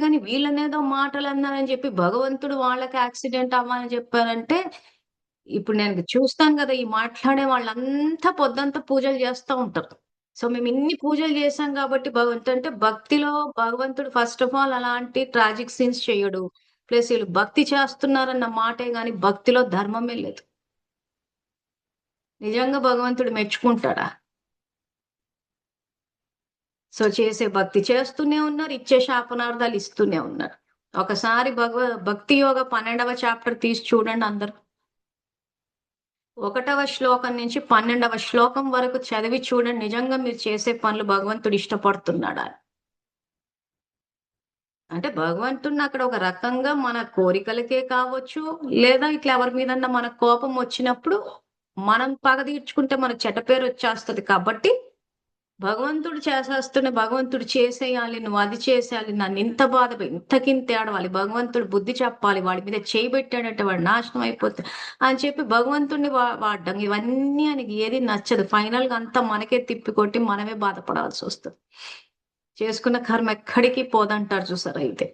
కానీ వీళ్ళనేదో మాటలన్నారని చెప్పి భగవంతుడు వాళ్ళకి యాక్సిడెంట్ అవ్వాలని చెప్పారంటే, ఇప్పుడు నేను చూస్తాను గదా! ఈ మాట్లాడే వాళ్ళంతా పొద్దంతా పూజలు చేస్తా ఉంటారు. సో, మేమిన్ని పూజలు చేశాం కాబట్టి అంటే భక్తిలో భగవంతుడు ఫస్ట్ ఆఫ్ ఆల్ అలాంటి ట్రాజిక్ సీన్స్ చెయ్యడు. ప్లస్ ఈళ్ళు భక్తి చేస్తున్నారన్న మాటే గాని భక్తిలో ధర్మమే లేదు. నిజంగా భగవంతుడు మెచ్చుకుంటాడా? సో, చేసే భక్తి చేస్తూనే ఉన్నారు. ఇచ్చే శాపనార్థాలు ఇస్తూనే ఉన్నారు. ఒకసారి భక్తి యోగ 12వ చాప్టర్ తీసి చూడండి అందరూ. 1వ శ్లోకం నుంచి 12వ శ్లోకం వరకు చదివి చూడండి. నిజంగా మీరు చేసే పనులు భగవంతుడు ఇష్టపడుతున్నాడా? అంటే భగవంతుడిని అక్కడ ఒక రకంగా మన కోరికలకే కావచ్చు, లేదా ఇట్లా ఎవరి మీదన్నా మనకు కోపం వచ్చినప్పుడు, మనం పగ తీర్చుకుంటే మనకు చెడ్డ పేరొచ్చేస్తది కాబట్టి భగవంతుడు చేసేయాలి, నువ్వు అది చేసేయాలి, నన్నింత ఇంతకింత ఏడవాలి, భగవంతుడు బుద్ధి చెప్పాలి, వాడి మీద చేయి పెట్టాడంటే వాడు నాశనం అయిపోతే అని చెప్పి భగవంతుడిని వాడడం ఇవన్నీ ఆయనకి ఏది నచ్చదు. ఫైనల్‌గా అంతా మనకే తిప్పికొట్టి మనమే బాధపడాల్సొస్తది. చేసుకున్న కర్మ ఎక్కడికి పోదంటారు చూసారా అయితే.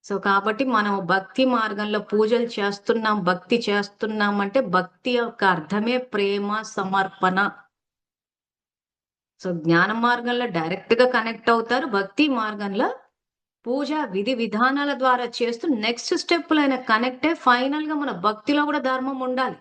సో, కాబట్టి మనం భక్తి మార్గంలో పూజలు చేస్తున్నాం, భక్తి చేస్తున్నాం అంటే భక్తి యొక్క అర్థమే ప్రేమ, సమర్పణ. సో, జ్ఞాన మార్గంలో డైరెక్ట్‌గా కనెక్ట్ అవుతారు. భక్తి మార్గంలో పూజ విధి విధానాల ద్వారా చేస్తూ నెక్స్ట్ స్టెప్‌లో ఆయన కనెక్ట్ అయ్యి ఫైనల్‌గా మన భక్తిలో కూడా ధర్మం ఉండాలి.